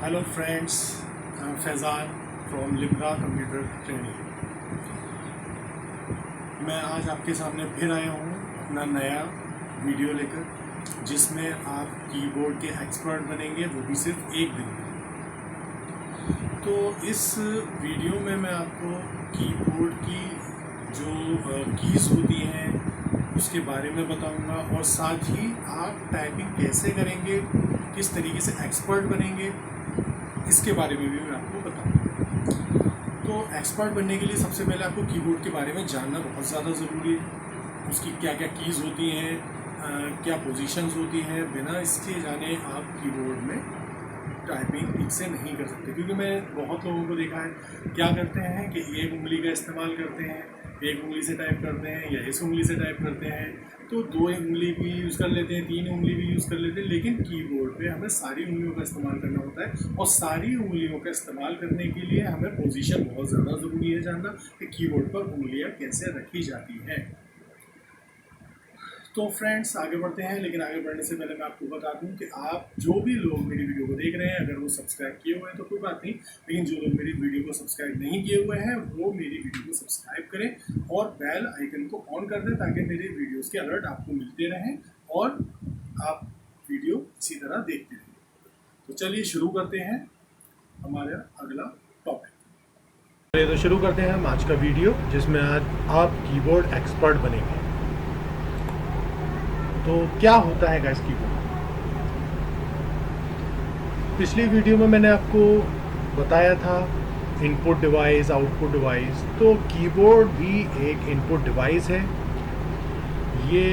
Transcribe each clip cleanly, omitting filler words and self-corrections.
Hello friends, I am Faizan from Libra computer training. मैं आज आपके सामने फिर आया हूँ अपना नया वीडियो लेकर, जिसमें आप कीबोर्ड के एक्सपर्ट बनेंगे, वो भी सिर्फ एक दिन में। तो इस वीडियो में मैं आपको कीबोर्ड की जो कीज़ होती हैं उसके बारे में बताऊंगा, और साथ ही आप टाइपिंग कैसे करेंगे, किस तरीके से एक्सपर्ट बनेंगे, इसके बारे में भी मैं आपको बताऊंगा। तो एक्सपर्ट बनने के लिए सबसे पहले आपको कीबोर्ड के बारे में जानना बहुत ज़्यादा ज़रूरी है। उसकी क्या क्या कीज़ होती हैं, क्या पोजीशंस होती हैं। बिना इसके जाने आप कीबोर्ड में टाइपिंग ठीक से नहीं कर सकते, क्योंकि मैं बहुत लोगों को देखा है क्या करते हैं कि एक उंगली का इस्तेमाल करते हैं, एक उंगली से टाइप करते हैं या इस उंगली से टाइप करते हैं, तो दो उंगली भी यूज़ कर लेते हैं, तीन उंगली भी यूज़ कर लेते हैं। लेकिन कीबोर्ड पे हमें सारी उंगलियों का इस्तेमाल करना होता है, और सारी उंगलियों का इस्तेमाल करने के लिए हमें पोजीशन बहुत ज़्यादा ज़रूरी है जानना कि कीबोर्ड पर उंगलियां कैसे रखी जाती हैं। तो फ्रेंड्स, आगे बढ़ते हैं, लेकिन आगे बढ़ने से पहले मैं आपको बता दूं कि आप जो भी लोग मेरी वीडियो को देख रहे हैं, अगर वो सब्सक्राइब किए हुए हैं तो कोई बात नहीं, लेकिन जो लोग मेरी वीडियो को सब्सक्राइब नहीं किए हुए हैं वो मेरी वीडियो को सब्सक्राइब करें और बेल आइकन को ऑन कर दें, ताकि मेरे वीडियोज़ के अलर्ट आपको मिलते रहें और आप वीडियो इसी तरह देखते रहें। तो चलिए शुरू करते हैं हमारा अगला टॉपिक। तो शुरू करते हैं हम आज का वीडियो, जिसमें आज आप कीबोर्ड एक्सपर्ट बनेंगे। तो क्या होता है गाइस कीबोर्ड? पिछली वीडियो में मैंने आपको बताया था इनपुट डिवाइस, आउटपुट डिवाइस। तो कीबोर्ड भी एक इनपुट डिवाइस है। ये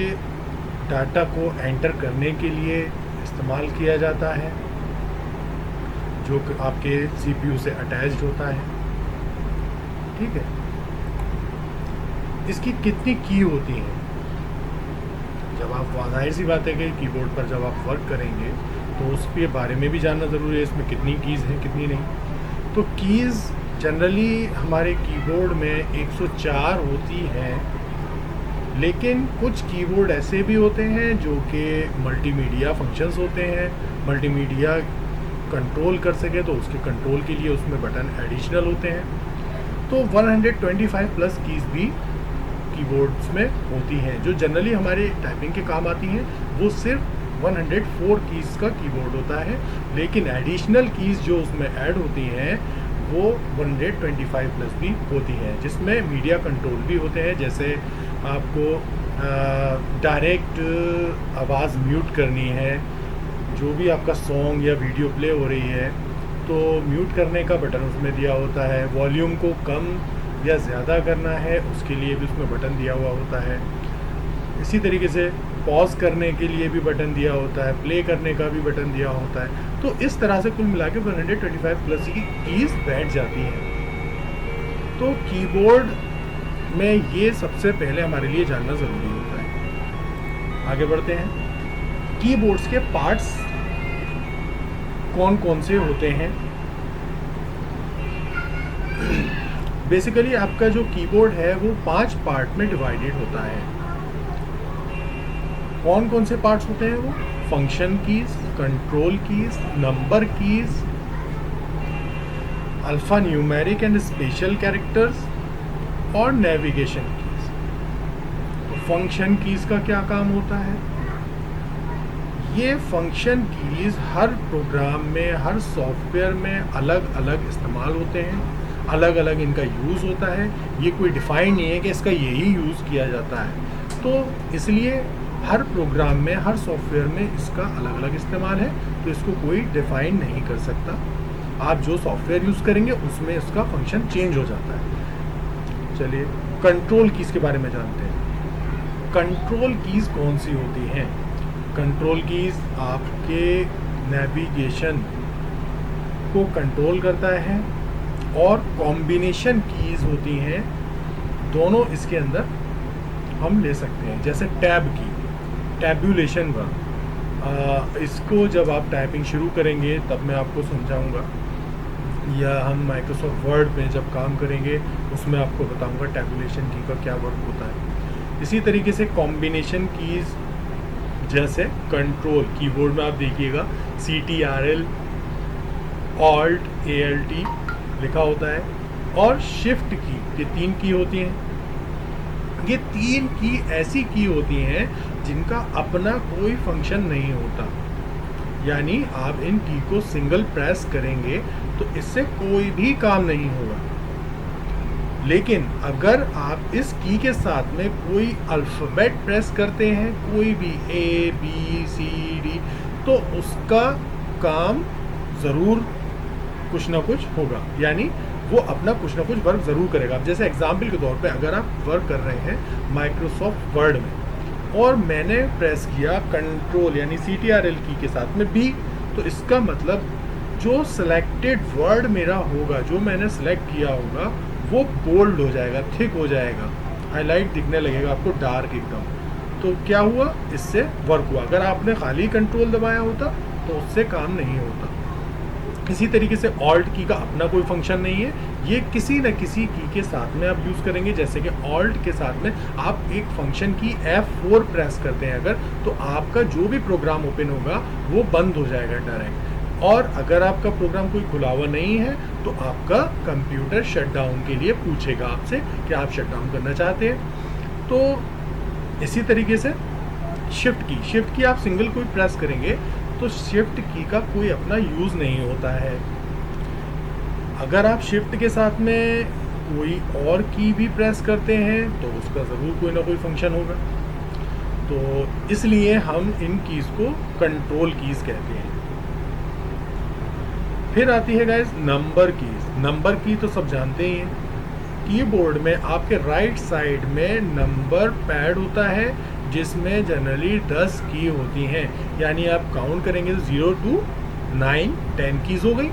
डाटा को एंटर करने के लिए इस्तेमाल किया जाता है, जो कि आपके सीपीयू से अटैच्ड होता है। ठीक है, इसकी कितनी की होती हैं? जब आप, जाहिर सी बात है कि कीबोर्ड पर जब आप वर्क करेंगे तो उसके बारे में भी जानना ज़रूरी है, इसमें कितनी कीज़ हैं कितनी नहीं। तो कीज़ जनरली हमारे कीबोर्ड में 104 होती हैं, लेकिन कुछ कीबोर्ड ऐसे भी होते हैं जो कि मल्टीमीडिया फंक्शंस होते हैं, मल्टीमीडिया कंट्रोल कर सके तो उसके कंट्रोल के लिए उसमें बटन एडिशनल होते हैं। तो 125 प्लस कीज़ भी कीबोर्ड्स में होती हैं, जो जनरली हमारे टाइपिंग के काम आती हैं। वो सिर्फ 104 कीज़ का कीबोर्ड होता है, लेकिन एडिशनल कीज़ जो उसमें ऐड होती हैं वो 125 प्लस भी होती हैं, जिसमें मीडिया कंट्रोल भी होते हैं। जैसे आपको डायरेक्ट आवाज़ म्यूट करनी है, जो भी आपका सॉन्ग या वीडियो प्ले हो रही है तो म्यूट करने का बटन उसमें दिया होता है। वॉल्यूम को कम या ज़्यादा करना है, उसके लिए भी उसमें बटन दिया हुआ होता है। इसी तरीके से पॉज करने के लिए भी बटन दिया होता है, प्ले करने का भी बटन दिया होता है। तो इस तरह से कुल मिला के 125 प्लस की कीज़ बैठ जाती हैं। तो कीबोर्ड में ये सबसे पहले हमारे लिए जानना ज़रूरी होता है। आगे बढ़ते हैं। कीबोर्ड्स के पार्ट्स कौन कौन से होते हैं? बेसिकली आपका जो कीबोर्ड है वो 5 पार्ट में डिवाइडेड होता है। कौन कौन से पार्ट्स होते हैं वो? Function keys, control keys, number keys, alpha numeric and special characters और नेविगेशन कीज। तो फंक्शन कीज का क्या काम होता है? ये फंक्शन कीज हर प्रोग्राम में, हर सॉफ्टवेयर में अलग अलग इस्तेमाल होते हैं, अलग अलग इनका यूज़ होता है। ये कोई डिफाइन नहीं है कि इसका यही यूज़ किया जाता है। तो इसलिए हर प्रोग्राम में, हर सॉफ्टवेयर में इसका अलग अलग इस्तेमाल है, तो इसको कोई डिफाइन नहीं कर सकता। आप जो सॉफ्टवेयर यूज़ करेंगे उसमें इसका फंक्शन चेंज हो जाता है। चलिए कंट्रोल कीज़ के बारे में जानते हैं। कंट्रोल कीज़ कौन सी होती हैं? कंट्रोल कीज़ आपके नेविगेशन को कंट्रोल करता है, और कॉम्बिनेशन कीज़ होती हैं, दोनों इसके अंदर हम ले सकते हैं। जैसे टैब की, टैबुलेशन वर्क, इसको जब आप टाइपिंग शुरू करेंगे तब मैं आपको समझाऊंगा, या हम माइक्रोसॉफ्ट वर्ड में जब काम करेंगे उसमें आपको बताऊंगा टैबुलेशन की का क्या वर्क होता है। इसी तरीके से कॉम्बिनेशन कीज़, जैसे कंट्रोल कीबोर्ड में आप देखिएगा CTRL ऑल्ट ALT लिखा होता है, और शिफ्ट की, ये 3 की होती हैं। ये 3 की ऐसी की होती हैं जिनका अपना कोई फंक्शन नहीं होता, यानी आप इन की को सिंगल प्रेस करेंगे तो इससे कोई भी काम नहीं होगा। लेकिन अगर आप इस की के साथ में कोई अल्फ़ाबेट प्रेस करते हैं, कोई भी ABCD, तो उसका काम ज़रूर कुछ ना कुछ होगा, यानी वो अपना कुछ ना कुछ वर्क ज़रूर करेगा। अब जैसे एग्जाम्पल के तौर पे अगर आप वर्क कर रहे हैं माइक्रोसॉफ्ट वर्ड में और मैंने प्रेस किया कंट्रोल यानी CTRL की के साथ में B, तो इसका मतलब जो सिलेक्टेड वर्ड मेरा होगा, जो मैंने सेलेक्ट किया होगा, वो बोल्ड हो जाएगा, थिक हो जाएगा, हाईलाइट दिखने लगेगा आपको डार्क एकदम। तो क्या हुआ, इससे वर्क हुआ। अगर आपने खाली कंट्रोल दबाया होता तो उससे काम नहीं होता। इसी तरीके से ऑल्ट की का अपना कोई फंक्शन नहीं है, ये किसी न किसी की के साथ में आप यूज़ करेंगे। जैसे कि ऑल्ट के साथ में आप एक फंक्शन की F4 प्रेस करते हैं अगर, तो आपका जो भी प्रोग्राम ओपन होगा वो बंद हो जाएगा डायरेक्ट। और अगर आपका प्रोग्राम कोई खुला हुआ नहीं है तो आपका कंप्यूटर शटडाउन के लिए पूछेगा आपसे कि आप शटडाउन करना चाहते हैं। तो इसी तरीके से शिफ्ट की आप सिंगल कोई प्रेस करेंगे तो शिफ्ट की का कोई अपना यूज़ नहीं होता है। अगर आप शिफ्ट के साथ में कोई और की भी प्रेस करते हैं तो उसका ज़रूर कोई ना कोई फंक्शन होगा। तो इसलिए हम इन कीज़ को कंट्रोल कीज़ कहते हैं। फिर आती है गाइस नंबर कीज़। नंबर की तो सब जानते ही हैं, कीबोर्ड में आपके राइट साइड में नंबर पैड होता है जिसमें जनरली 10 की होती हैं, यानी आप काउंट करेंगे तो 0 to 9 10 कीज़ हो गई।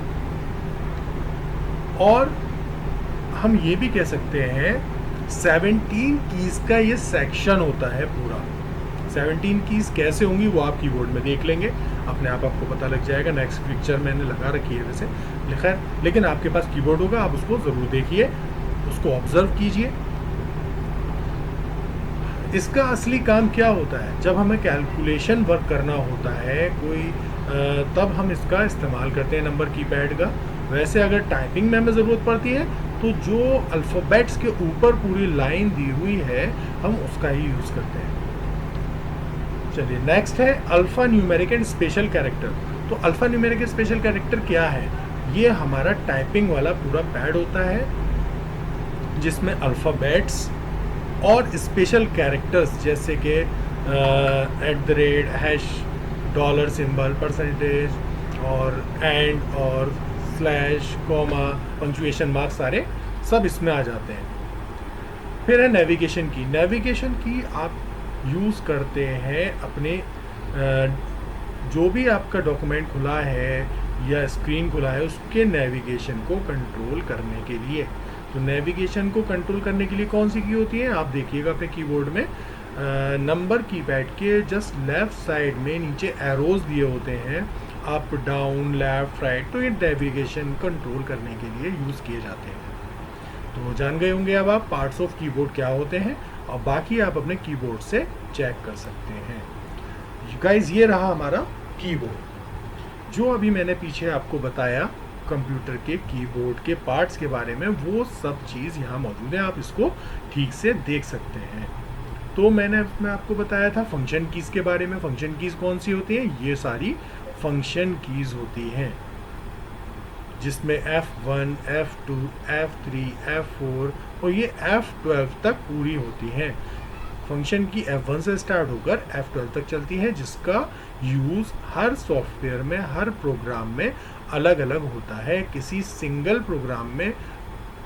और हम ये भी कह सकते हैं 17 कीज़ का ये सेक्शन होता है पूरा। 17 कीज़ कैसे होंगी वो आप कीबोर्ड में देख लेंगे, अपने आप आपको पता लग जाएगा। नेक्स्ट पिक्चर मैंने लगा रखी है वैसे लिखा है, लेकिन आपके पास कीबोर्ड होगा, आप उसको ज़रूर देखिए, उसको ऑब्जर्व कीजिए। इसका असली काम क्या होता है, जब हमें कैलकुलेशन वर्क करना होता है कोई, तब हम इसका इस्तेमाल करते हैं नंबर कीपैड का। वैसे अगर टाइपिंग में हमें ज़रूरत पड़ती है तो जो अल्फ़ाबेट्स के ऊपर पूरी लाइन दी हुई है हम उसका ही यूज़ करते हैं। चलिए नेक्स्ट है alpha numeric and special character. तो alpha numeric and special character क्या है, ये हमारा टाइपिंग वाला पूरा पैड होता है जिसमें अल्फ़ाबेट्स और स्पेशल कैरेक्टर्स जैसे कि @ $, सिंबल, परसेंटेज और एंड और स्लैश, कॉमा, पंक्चुएशन मार्क सारे सब इसमें आ जाते हैं। फिर है नेविगेशन की। नेविगेशन की आप यूज़ करते हैं अपने जो भी आपका डॉक्यूमेंट खुला है या स्क्रीन खुला है उसके नेविगेशन को कंट्रोल करने के लिए। तो नेविगेशन को कंट्रोल करने के लिए कौन सी की होती है, आप देखिएगा अपने कीबोर्ड में नंबर कीपैड के जस्ट लेफ़्ट साइड में नीचे एरोज दिए होते हैं, अप डाउन लेफ़्ट राइट, तो ये नेविगेशन कंट्रोल करने के लिए यूज़ किए जाते हैं। तो जान गए होंगे अब आप पार्ट्स ऑफ कीबोर्ड क्या होते हैं, और बाकी आप अपने कीबोर्ड से चेक कर सकते हैं। गाइस ये रहा हमारा कीबोर्ड। जो अभी मैंने पीछे आपको बताया कंप्यूटर के कीबोर्ड के पार्ट्स के बारे में, वो सब चीज़ यहाँ मौजूद है, आप इसको ठीक से देख सकते हैं। तो मैं आपको बताया था फंक्शन कीज़ के बारे में। फंक्शन कीज़ कौन सी होती हैं, ये सारी फंक्शन कीज़ होती हैं जिसमें F1, F2, F3, F4 और ये F12 तक पूरी होती हैं। फंक्शन की F1 से स्टार्ट होकर F12 तक चलती है, जिसका यूज़ हर सॉफ्टवेयर में, हर प्रोग्राम में अलग अलग होता है। किसी सिंगल प्रोग्राम में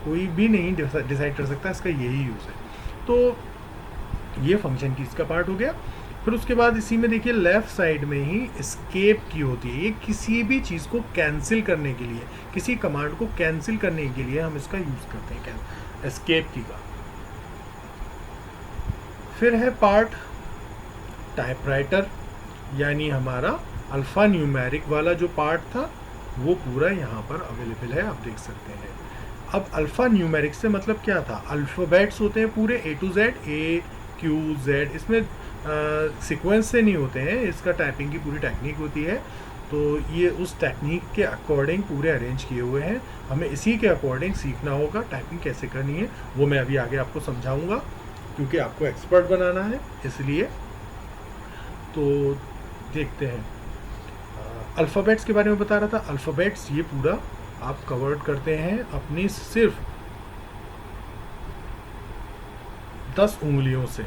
कोई भी नहीं डिसाइड कर सकता इसका यही यूज़ है। तो ये फंक्शन की इसका पार्ट हो गया। फिर उसके बाद इसी में देखिए लेफ़्ट साइड में ही एस्केप की होती है। ये किसी भी चीज़ को कैंसिल करने के लिए, किसी कमांड को कैंसिल करने के लिए हम इसका यूज़ करते हैं, एस्केप की का। फिर है पार्ट टाइपराइटर, यानी हमारा अल्फ़ा न्यूमेरिक वाला जो पार्ट था वो पूरा यहाँ पर अवेलेबल है, आप देख सकते हैं। अब अल्फ़ा न्यूमेरिक से मतलब क्या था, अल्फ़ाबेट्स होते हैं पूरे A to Z, A, Q, Z, इसमें सीक्वेंस से नहीं होते हैं, इसका टाइपिंग की पूरी टेक्निक होती है। तो ये उस टेक्निक के अकॉर्डिंग पूरे अरेंज किए हुए हैं, हमें इसी के अकॉर्डिंग सीखना होगा टाइपिंग कैसे करनी है। वो मैं अभी आगे आपको समझाऊंगा, क्योंकि आपको एक्सपर्ट बनाना है इसलिए। तो देखते हैं, अल्फ़ाबेट्स के बारे में बता रहा था। अल्फ़ाबेट्स ये पूरा आप कवर करते हैं अपनी सिर्फ 10 उंगलियों से,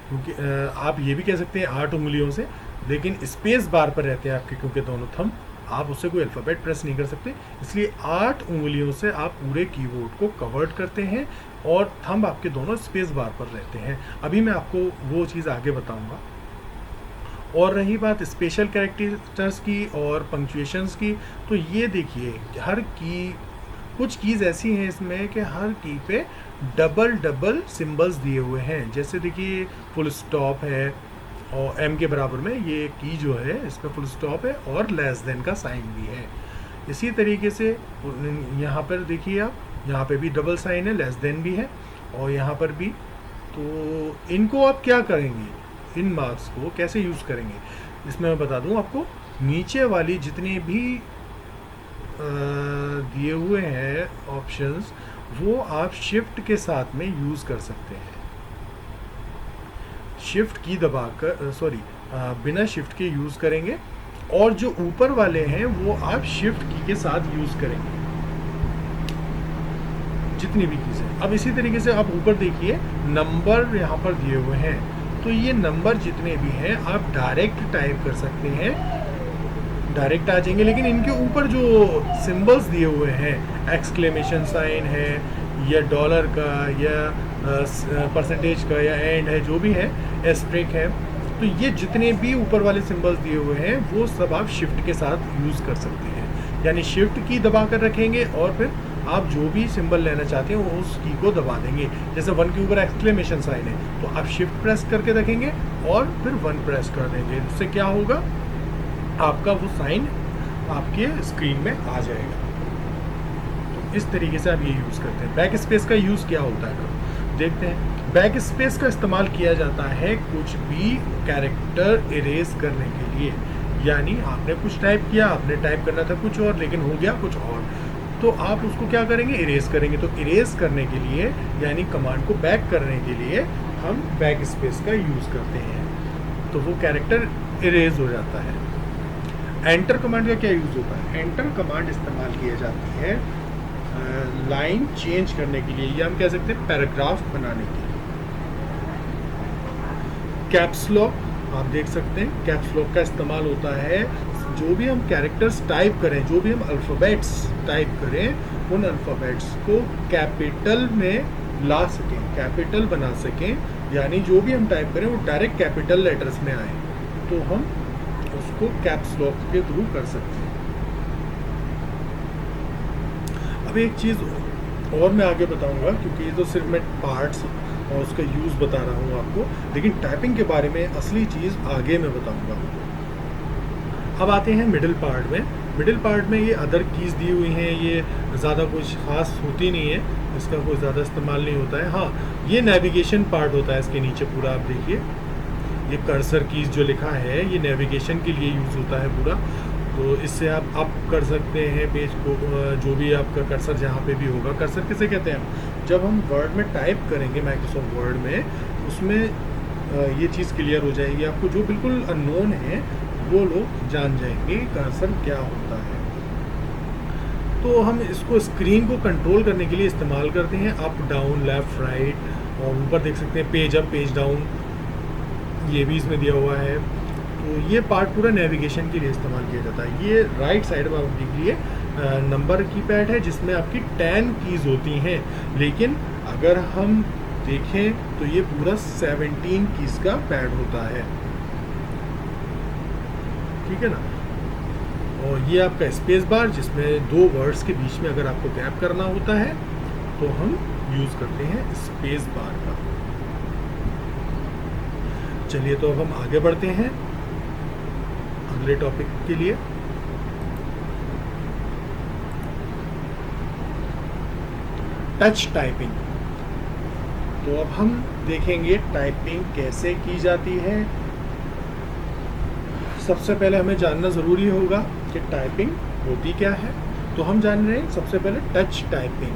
क्योंकि आप ये भी कह सकते हैं 8 उंगलियों से, लेकिन स्पेस बार पर रहते हैं आपके, क्योंकि दोनों थंब, आप उससे कोई अल्फ़ाबेट प्रेस नहीं कर सकते, इसलिए 8 उंगलियों से आप पूरे कीबोर्ड को कवर्ड करते हैं और थंब आपके दोनों स्पेस बार पर रहते हैं। अभी मैं आपको वो चीज़ आगे बताऊंगा। और रही बात स्पेशल कैरेक्टर्स की और पंक्चुएशंस की, तो ये देखिए हर की, कुछ कीज़ ऐसी हैं इसमें कि हर की पे डबल डबल सिंबल्स दिए हुए हैं। जैसे देखिए फुल स्टॉप है, और एम के बराबर में ये की जो है इसमें फुल स्टॉप है और लेस देन का साइन भी है। इसी तरीके से यहाँ पर देखिए आप, यहाँ पे भी डबल साइन है, लेस देन भी है, और यहाँ पर भी। तो इनको आप क्या करेंगे, इन मार्क्स को कैसे यूज़ करेंगे, इसमें मैं बता दूं आपको। नीचे वाली जितने भी दिए हुए हैं ऑप्शंस, वो आप शिफ्ट के साथ में यूज़ कर सकते हैं। शिफ्ट की दबाकर, बिना शिफ्ट के यूज़ करेंगे, और जो ऊपर वाले हैं वो आप शिफ्ट की के साथ यूज़ करेंगे, जितनी भी कीज़ हैं। अब इसी तरीके से आप ऊपर देखिए नंबर यहाँ पर दिए हुए हैं, तो ये नंबर जितने भी हैं आप डायरेक्ट टाइप कर सकते हैं, डायरेक्ट आ जाएंगे। लेकिन इनके ऊपर जो सिंबल्स दिए हुए हैं, एक्सक्लेमेशन साइन है या डॉलर का या परसेंटेज का या एंड है, जो भी है, एस्ट्रिक है, तो ये जितने भी ऊपर वाले सिंबल्स दिए हुए हैं वो सब आप शिफ्ट के साथ यूज़ कर सकते हैं। यानी शिफ्ट की दबा कर रखेंगे और फिर आप जो भी सिंबल लेना चाहते हैं वो उस की को दबा देंगे। जैसे 1 के ऊपर एक्सक्लेमेशन साइन है, तो आप शिफ्ट प्रेस करके रखेंगे और फिर 1 प्रेस कर देंगे। इससे क्या होगा, आपका वो साइन आपके स्क्रीन में आ जाएगा। तो इस तरीके से आप ये यूज़ करते हैं। बैक स्पेस का यूज़ क्या होता है, देखते हैं। बैक स्पेस का इस्तेमाल किया जाता है कुछ भी कैरेक्टर इरेज करने के लिए। यानी आपने कुछ टाइप किया, आपने टाइप करना था कुछ और लेकिन हो गया कुछ और, तो आप उसको क्या करेंगे, इरेज करेंगे। तो इरेज करने के लिए, यानी कमांड को बैक करने के लिए, हम बैक स्पेस का यूज़ करते हैं, तो वो कैरेक्टर इरेज हो जाता है। एंटर कमांड का क्या यूज़ होता है, एंटर कमांड इस्तेमाल किया जाती है लाइन चेंज करने के लिए, या हम कह सकते हैं पैराग्राफ बनाने के लिए। कैप्स लॉक आप देख सकते हैं, कैप्स लॉक का इस्तेमाल होता है जो भी हम कैरेक्टर्स टाइप करें, जो भी हम अल्फ़ाबेट्स टाइप करें, उन अल्फ़ाबेट्स को कैपिटल में ला सकें, कैपिटल बना सकें, यानी जो भी हम टाइप करें वो डायरेक्ट कैपिटल लेटर्स में आए, तो हम उसको कैप्स लॉक के थ्रू कर सकते हैं। अब एक चीज़ और मैं आगे बताऊंगा, क्योंकि ये तो सिर्फ मैं पार्ट्स और उसका यूज़ बता रहा हूँ आपको, लेकिन टाइपिंग के बारे में असली चीज़ आगे मैं बताऊंगा आपको। अब आते हैं मिडिल पार्ट में। मिडिल पार्ट में ये अदर कीज़ दी हुई हैं, ये ज़्यादा कुछ खास होती नहीं है, इसका कोई ज़्यादा इस्तेमाल नहीं होता है। हाँ, ये नेविगेशन पार्ट होता है इसके नीचे पूरा, आप देखिए ये कर्सर कीज़ जो लिखा है ये नेविगेशन के लिए यूज़ होता है पूरा। तो इससे आप अप कर सकते हैं पेज को, जो भी आपका कर्सर जहाँ पे भी होगा। कर्सर किसे कहते हैं, जब हम वर्ड में टाइप करेंगे माइक्रोसॉफ्ट वर्ड में, उसमें ये चीज़ क्लियर हो जाएगी आपको। जो बिल्कुल अननोन है वो लोग जान जाएंगे कर्सर क्या होता है। तो हम इसको स्क्रीन को कंट्रोल करने के लिए इस्तेमाल करते हैं, अप डाउन लेफ़्ट राइट, और ऊपर देख सकते हैं पेज अप पेज डाउन, ये भी इसमें दिया हुआ है। तो ये पार्ट पूरा नेविगेशन के लिए इस्तेमाल किया जाता है। ये राइट साइड में आप देखिए नंबर की पैड है जिसमें आपकी 10 कीज़ होती हैं, लेकिन अगर हम देखें तो ये पूरा 17 कीज़ का पैड होता है, ठीक है ना। और ये आपका स्पेस बार, जिसमें 2 वर्ड्स के बीच में अगर आपको गैप करना होता है तो हम यूज़ करते हैं स्पेस बार का। चलिए तो अब हम आगे बढ़ते हैं अगले टॉपिक के लिए। Touch typing. तो अब हम देखेंगे टाइपिंग कैसे की जाती है। सबसे पहले हमें जानना ज़रूरी होगा कि टाइपिंग होती क्या है। तो हम जान रहे हैं सबसे पहले टच टाइपिंग।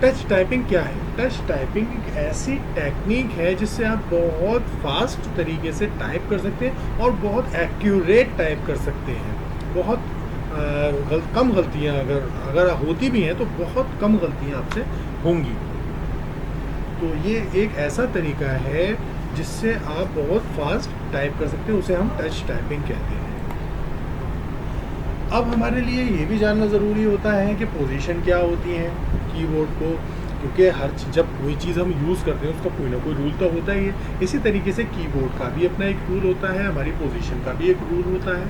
टच टाइपिंग क्या है? टच टाइपिंग एक ऐसी टेक्निक है जिससे आप बहुत फास्ट तरीके से टाइप कर सकते हैं और बहुत एक्यूरेट टाइप कर सकते हैं। बहुत कम गलतियां अगर होती भी हैं तो बहुत कम गलतियां आपसे होंगी। तो ये एक ऐसा तरीका है जिससे आप बहुत फास्ट टाइप कर सकते हैं, उसे हम टच टाइपिंग कहते हैं। अब हमारे लिए ये भी जानना ज़रूरी होता है कि पोजीशन क्या होती है कीबोर्ड को, क्योंकि जब कोई चीज़ हम यूज़ करते हैं उसका कोई ना कोई रूल तो होता ही है। इसी तरीके से कीबोर्ड का भी अपना एक रूल होता है, हमारी पोजीशन का भी एक रूल होता है।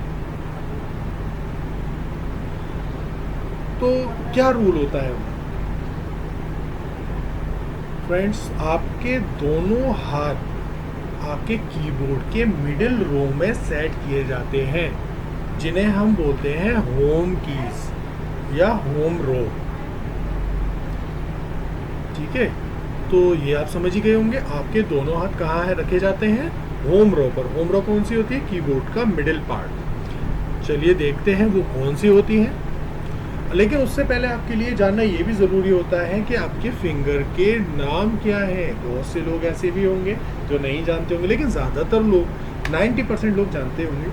तो क्या रूल होता है फ्रेंड्स? आपके दोनों हाथ आपके कीबोर्ड के मिडिल रो में सेट किए जाते हैं, जिन्हें हम बोलते हैं होम कीज या होम रो। ठीक है, तो ये आप समझ ही गए होंगे। आपके दोनों हाथ कहाँ है रखे जाते हैं? होम रो पर। होम रो कौन सी होती है? कीबोर्ड का मिडिल पार्ट। चलिए देखते हैं वो कौन सी होती है। लेकिन उससे पहले आपके लिए जानना ये भी ज़रूरी होता है कि आपके फिंगर के नाम क्या है। बहुत से लोग ऐसे भी होंगे जो नहीं जानते होंगे, लेकिन ज़्यादातर लोग 90% लोग जानते होंगे।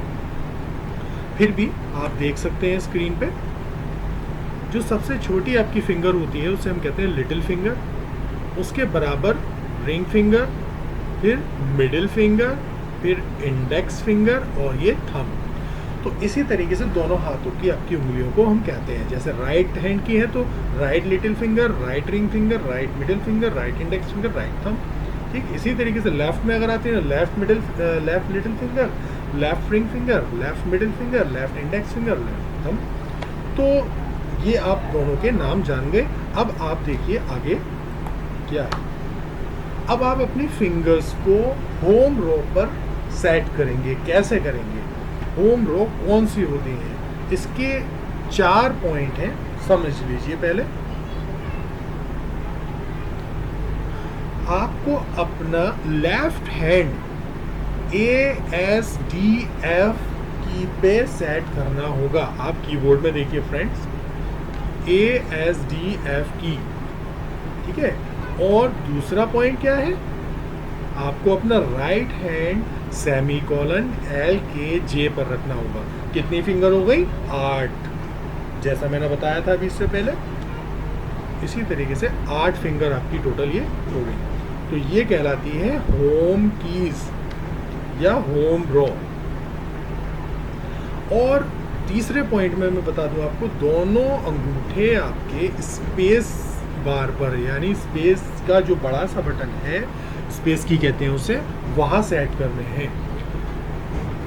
फिर भी आप देख सकते हैं स्क्रीन पे, जो सबसे छोटी आपकी फिंगर होती है उसे हम कहते हैं लिटिल फिंगर, उसके बराबर रिंग फिंगर, फिर मिडिल फिंगर, फिर इंडेक्स फिंगर और ये थंब। तो इसी तरीके से दोनों हाथों की आपकी उंगलियों को हम कहते हैं। जैसे राइट हैंड की है तो right little finger, right ring finger, right middle finger, right index finger, right thumb. ठीक इसी तरीके से लेफ्ट में अगर आते हैं, left little finger, left ring finger, left middle finger, left index finger, left thumb. तो ये आप दोनों के नाम जान गए। अब आप देखिए आगे क्या है। अब आप अपनी फिंगर्स को होम रो पर सेट करेंगे। कैसे करेंगे? होम रो कौन सी होती है? इसके 4 पॉइंट हैं, समझ लीजिए। पहले आपको अपना लेफ्ट हैंड ASDF की पे सेट करना होगा। आप कीबोर्ड में देखिए फ्रेंड्स, ASDF की। ठीक है, और दूसरा पॉइंट क्या है? आपको अपना राइट हैंड सेमीकोलन LKJ पर रखना होगा। कितनी फिंगर हो गई? 8, जैसा मैंने बताया था अभी इससे पहले। इसी तरीके से 8 फिंगर आपकी टोटल ये हो गई। तो ये कहलाती है होम कीज या होम रो। और तीसरे पॉइंट में मैं बता दूं आपको, दोनों अंगूठे आपके स्पेस बार पर, यानी स्पेस का जो बड़ा सा बटन है, स्पेस की कहते हैं उसे, वहाँ सेट करने हैं।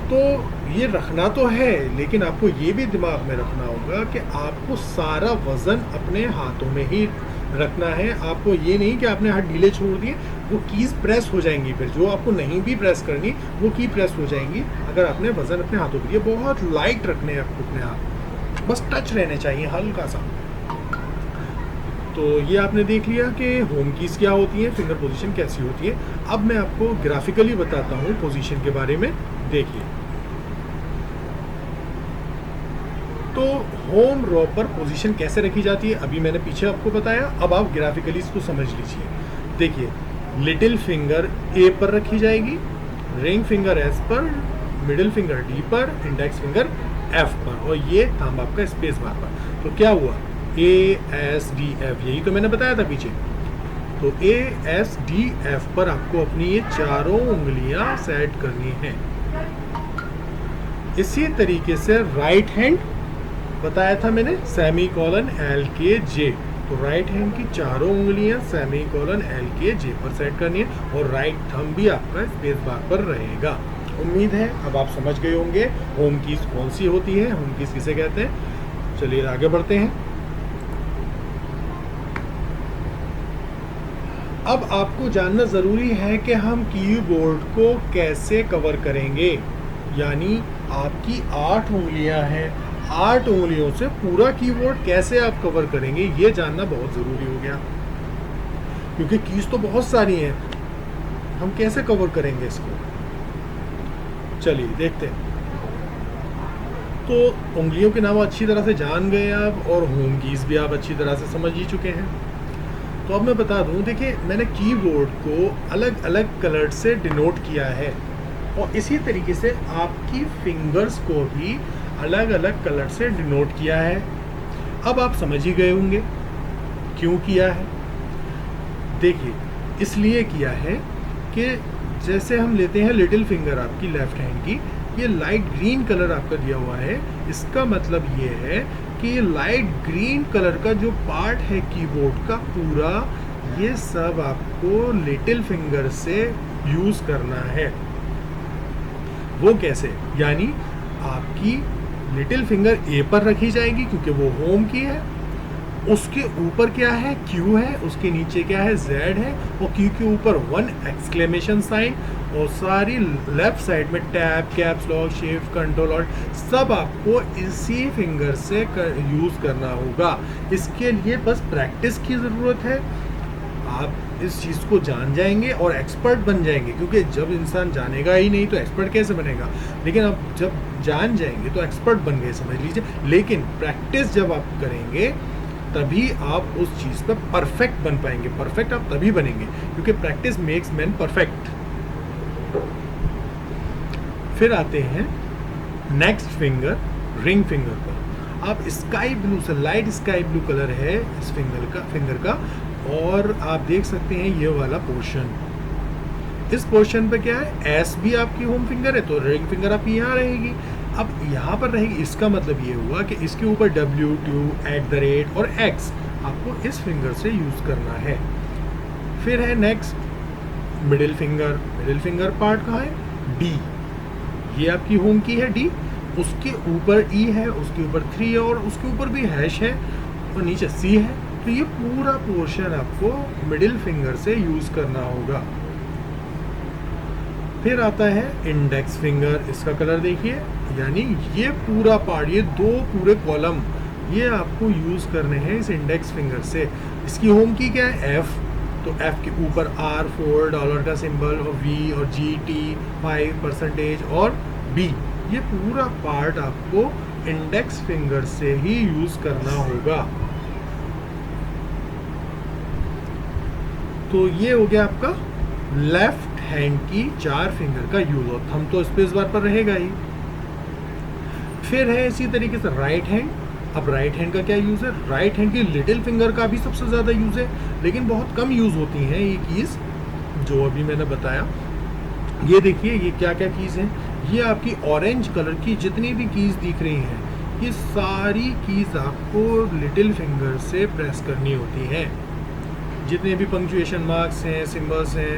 तो ये रखना तो है, लेकिन आपको ये भी दिमाग में रखना होगा कि आपको सारा वज़न अपने हाथों में ही रखना है। आपको ये नहीं कि आपने हाथ ढीले छोड़ दिए, वो कीज़ प्रेस हो जाएंगी। फिर जो आपको नहीं भी प्रेस करनी वो की प्रेस हो जाएंगी अगर आपने वज़न अपने हाथों पर दिया। बहुत लाइट रखने हैं आपको अपने हाथ, बस टच रहने चाहिए हल्का सा। तो ये आपने देख लिया कि होम कीज़ क्या होती है, फिंगर पोजीशन कैसी होती है। अब मैं आपको ग्राफिकली बताता हूँ पोजीशन के बारे में। देखिए, तो होम रो पर पोजीशन कैसे रखी जाती है अभी मैंने पीछे आपको बताया। अब आप ग्राफिकली इसको समझ लीजिए। देखिए, लिटिल फिंगर A पर रखी जाएगी, रिंग फिंगर S पर, मिडिल फिंगर D पर, इंडेक्स फिंगर F पर, और ये थंब आपका स्पेस बार पर। तो क्या हुआ? ASDF, यही तो मैंने बताया था पीछे। तो ASDF पर आपको अपनी ये चारों उंगलियां सेट करनी हैं। इसी तरीके से राइट हैंड बताया था मैंने, सेमीकोलन LKJ। तो राइट हैंड की चारों उंगलियां सेमीकोलन LKJ पर सेट करनी है, और राइट थंब भी आपका स्पेस बार पर रहेगा। उम्मीद है अब आप समझ गए होंगे होम कीज कौन सी होती है, होम कीज किसे कहते हैं। चलिए आगे बढ़ते हैं। अब आपको जानना ज़रूरी है कि हम कीबोर्ड को कैसे कवर करेंगे। यानी आपकी 8 उंगलियां हैं, 8 उंगलियों से पूरा कीबोर्ड कैसे आप कवर करेंगे, ये जानना बहुत ज़रूरी हो गया। क्योंकि कीज तो बहुत सारी हैं, हम कैसे कवर करेंगे इसको? चलिए देखते हैं। तो उंगलियों के नाम अच्छी तरह से जान गए आप, और होम कीज़ भी आप अच्छी तरह से समझ ही चुके हैं। तो अब मैं बता दूं, देखिए मैंने कीबोर्ड को अलग अलग कलर से डिनोट किया है, और इसी तरीके से आपकी फिंगर्स को भी अलग अलग कलर से डिनोट किया है। अब आप समझ ही गए होंगे क्यों किया है। देखिए, इसलिए किया है कि जैसे हम लेते हैं लिटिल फिंगर आपकी लेफ्ट हैंड की, ये लाइट ग्रीन कलर आपका दिया हुआ है, इसका मतलब ये है कि ये लाइट ग्रीन कलर का जो पार्ट है कीबोर्ड का पूरा, ये सब आपको लिटिल फिंगर से यूज़ करना है। वो कैसे? यानी आपकी लिटिल फिंगर ए पर रखी जाएगी क्योंकि वो होम की है, उसके ऊपर क्या है? क्यू है, उसके नीचे क्या है? जेड है, और क्यू के ऊपर 1 एक्सक्लेमेशन साइन, और सारी लेफ्ट साइड में tab, caps lock, shift, control और सब आपको इसी फिंगर से यूज़ करना होगा। इसके लिए बस प्रैक्टिस की ज़रूरत है। आप इस चीज़ को जान जाएंगे और एक्सपर्ट बन जाएंगे, क्योंकि जब इंसान जानेगा ही नहीं तो एक्सपर्ट कैसे बनेगा। लेकिन आप जब जान जाएंगे तो एक्सपर्ट बन गए समझ लीजिए। लेकिन प्रैक्टिस जब आप करेंगे तभी आप उस चीज़ पर परफेक्ट बन पाएंगे। परफेक्ट आप तभी बनेंगे क्योंकि प्रैक्टिस मेक्स मैन परफेक्ट। फिर आते हैं नेक्स्ट फिंगर, रिंग फिंगर पर। आप स्काई ब्लू से, लाइट स्काई ब्लू कलर है इस फिंगर का, और आप देख सकते हैं ये वाला पोर्शन। इस पोर्शन पे क्या है? एस भी आपकी होम फिंगर है, तो रिंग फिंगर आपकी यहाँ रहेगी। अब यहाँ पर रहेगी, इसका मतलब ये हुआ कि इसके ऊपर W2 @ और X आपको इस फिंगर से यूज़ करना है। फिर है next middle finger. Middle finger part कहाँ है? D, ये आपकी होम की है D, उसके ऊपर E है, उसके ऊपर 3 है, और उसके ऊपर भी हैश है, और नीचे C है। तो ये पूरा पोर्शन आपको मिडिल फिंगर से यूज़ करना होगा। फिर आता है इंडेक्स फिंगर। इसका कलर देखिए, यानी ये पूरा पार्ट, ये 2 पूरे कॉलम, ये आपको यूज़ करने हैं इस इंडेक्स फिंगर से। इसकी होम की क्या है? F, तो F के ऊपर R4 डॉलर का सिंबल, और V और GT 5% और B, ये पूरा पार्ट आपको इंडेक्स फिंगर से ही यूज़ करना होगा। तो ये हो गया आपका लेफ्ट हैंड की 4 फिंगर का यूज, और थंब तो स्पेस बार पर रहेगा ही। फिर है इसी तरीके से राइट हैंड। अब राइट हैंड का क्या यूज़ है? राइट हैंड की लिटिल फिंगर का भी सबसे ज़्यादा यूज़ है, लेकिन बहुत कम यूज़ होती हैं ये कीज़ जो अभी मैंने बताया। ये देखिए, ये क्या क्या कीज़ हैं। ये आपकी ऑरेंज कलर की जितनी भी कीज़ दिख रही हैं, ये सारी कीज़ आपको लिटिल फिंगर से प्रेस करनी होती हैं। जितने भी पंक्चुएशन मार्क्स हैं, सिंबल्स हैं,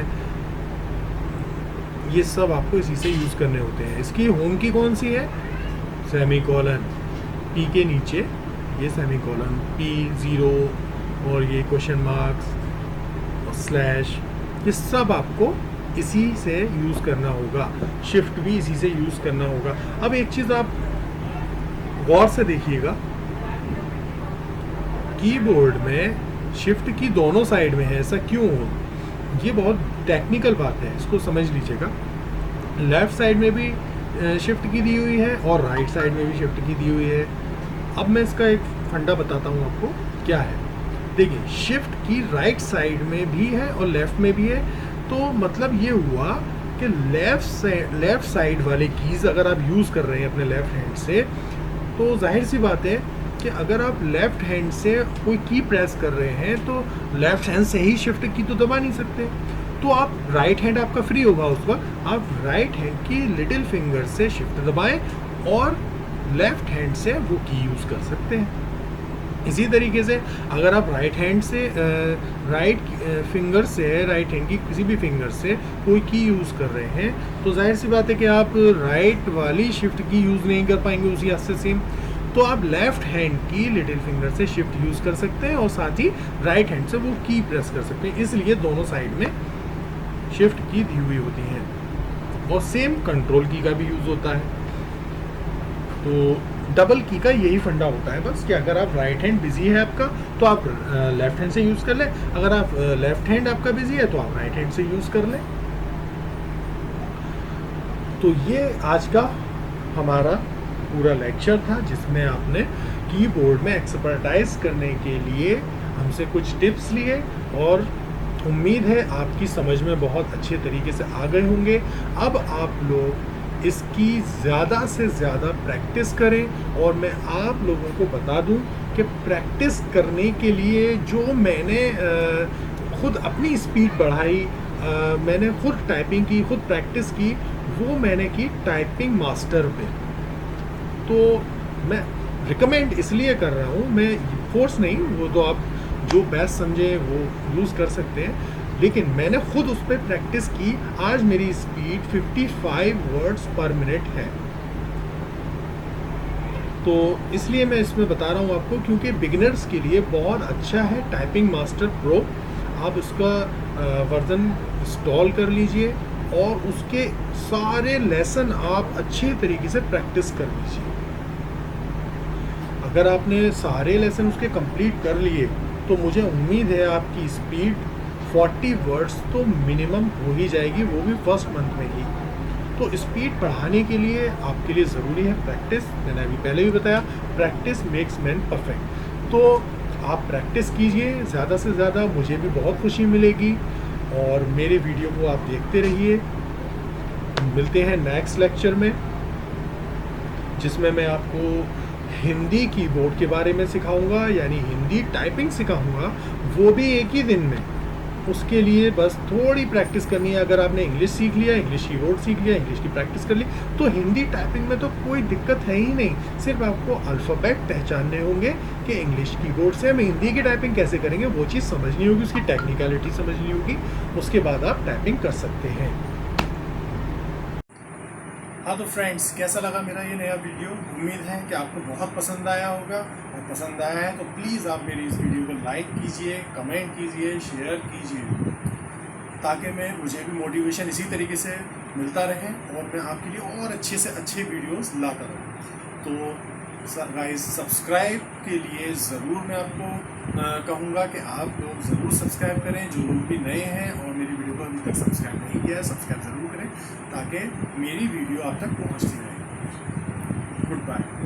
ये सब आपको इसी से यूज़ करने होते हैं। इसकी होम की कौन सी है? सेमीकोलन। पी के नीचे ये सेमीकोलन, P0, और ये क्वेश्चन मार्क्स और स्लैश, ये सब आपको इसी से यूज़ करना होगा। शिफ्ट भी इसी से यूज़ करना होगा। अब एक चीज़ आप गौर से देखिएगा, कीबोर्ड में शिफ्ट की दोनों साइड में है, ऐसा क्यों हो? ये बहुत टेक्निकल बात है, इसको समझ लीजिएगा। लेफ़्ट साइड में भी शिफ्ट की दी हुई है, और राइट साइड में भी शिफ्ट की दी हुई है। अब मैं इसका एक फंडा बताता हूँ आपको क्या है। देखिए, शिफ्ट की राइट साइड में भी है और लेफ़्ट में भी है, तो मतलब ये हुआ कि लेफ़्ट साइड वाले कीज़ अगर आप यूज़ कर रहे हैं अपने लेफ़्ट हैंड से, तो जाहिर सी बात है कि अगर आप लेफ़्ट हैंड से कोई की प्रेस कर रहे हैं तो लेफ़्ट हैंड से ही शिफ्ट की तो दबा नहीं सकते। तो आप राइट हैंड आपका फ्री होगा उस वक्त, आप राइट हैंड की लिटिल फिंगर से शिफ्ट दबाएं और लेफ़्ट हैंड से वो की यूज़ कर सकते हैं। इसी तरीके से अगर आप राइट हैंड से राइट फिंगर से, राइट हैंड की किसी भी फिंगर से कोई की यूज़ कर रहे हैं, तो जाहिर सी बात है कि आप राइट वाली शिफ्ट की यूज़ नहीं कर पाएंगे उसी हाथ से सेम। तो आप लेफ़्ट हैंड की लिटिल फिंगर से शिफ्ट यूज़ कर सकते हैं और साथ ही राइट हैंड से वो की प्रेस कर सकते हैं। इसलिए दोनों साइड में शिफ्ट की दी हुई होती हैं, और सेम कंट्रोल की का भी यूज़ होता है। तो डबल की का यही फंडा होता है बस, कि अगर आप राइट हैंड बिजी है आपका तो आप लेफ्ट हैंड से यूज़ कर लें, अगर आप लेफ्ट हैंड आपका बिजी है तो आप राइट हैंड से यूज़ कर लें। तो ये आज का हमारा पूरा लेक्चर था जिसमें आपने कीबोर्ड में एक्सपर्टाइज करने के लिए हमसे कुछ टिप्स लिए और उम्मीद है आपकी समझ में बहुत अच्छे तरीके से आ गए होंगे। अब आप लोग इसकी ज़्यादा से ज़्यादा प्रैक्टिस करें और मैं आप लोगों को बता दूं कि प्रैक्टिस करने के लिए जो मैंने खुद अपनी स्पीड बढ़ाई, मैंने खुद टाइपिंग की, खुद प्रैक्टिस की, वो मैंने की टाइपिंग मास्टर पे। तो मैं रिकमेंड इसलिए कर रहा हूँ, मैं फोर्स नहीं, वो तो आप जो बेस्ट समझे वो यूज़ कर सकते हैं, लेकिन मैंने खुद उस पर प्रैक्टिस की। आज मेरी स्पीड 55 वर्ड्स पर मिनट है। तो इसलिए मैं इसमें बता रहा हूँ आपको, क्योंकि बिगिनर्स के लिए बहुत अच्छा है टाइपिंग मास्टर प्रो। आप उसका वर्जन इंस्टॉल कर लीजिए और उसके सारे लेसन आप अच्छे तरीके से प्रैक्टिस कर लीजिए। अगर आपने सारे लेसन उसके कंप्लीट कर लिए तो मुझे उम्मीद है आपकी स्पीड 40 वर्ड्स तो मिनिमम हो ही जाएगी, वो भी फर्स्ट मंथ में ही। तो स्पीड बढ़ाने के लिए आपके लिए ज़रूरी है प्रैक्टिस। मैंने अभी पहले भी बताया, प्रैक्टिस मेक्स मैन परफेक्ट। तो आप प्रैक्टिस कीजिए ज़्यादा से ज़्यादा, मुझे भी बहुत खुशी मिलेगी। और मेरे वीडियो को आप देखते रहिए। मिलते हैं नेक्स्ट लेक्चर में, जिसमें मैं आपको हिंदी कीबोर्ड के बारे में सिखाऊंगा, यानी हिंदी टाइपिंग सिखाऊंगा, वो भी एक ही दिन में। उसके लिए बस थोड़ी प्रैक्टिस करनी है। अगर आपने इंग्लिश सीख लिया, इंग्लिश कीबोर्ड सीख लिया, इंग्लिश की प्रैक्टिस कर ली, तो हिंदी टाइपिंग में तो कोई दिक्कत है ही नहीं। सिर्फ आपको अल्फ़ाबेट पहचानने होंगे कि इंग्लिश कीबोर्ड से हम हिंदी की टाइपिंग कैसे करेंगे, वो चीज़ समझनी होगी, उसकी टेक्निकलिटी समझनी होगी। उसके बाद आप टाइपिंग कर सकते हैं। हाँ तो फ्रेंड्स, कैसा लगा मेरा ये नया वीडियो? उम्मीद है कि आपको बहुत पसंद आया होगा, और पसंद आया है तो प्लीज़ आप मेरी इस वीडियो को लाइक कीजिए, कमेंट कीजिए, शेयर कीजिए, ताकि मुझे भी मोटिवेशन इसी तरीके से मिलता रहे और मैं आपके लिए और अच्छे से अच्छे वीडियोस लाता रहूँ। तो गाइस, सब्सक्राइब के लिए ज़रूर मैं आपको कहूँगा कि आप लोग ज़रूर सब्सक्राइब करें। जो लोग भी नए हैं और मेरी वीडियो को अभी तक सब्सक्राइब नहीं किया है, सब्सक्राइब ज़रूर करें ताकि मेरी वीडियो आप तक पहुँचती रहे। Good bye.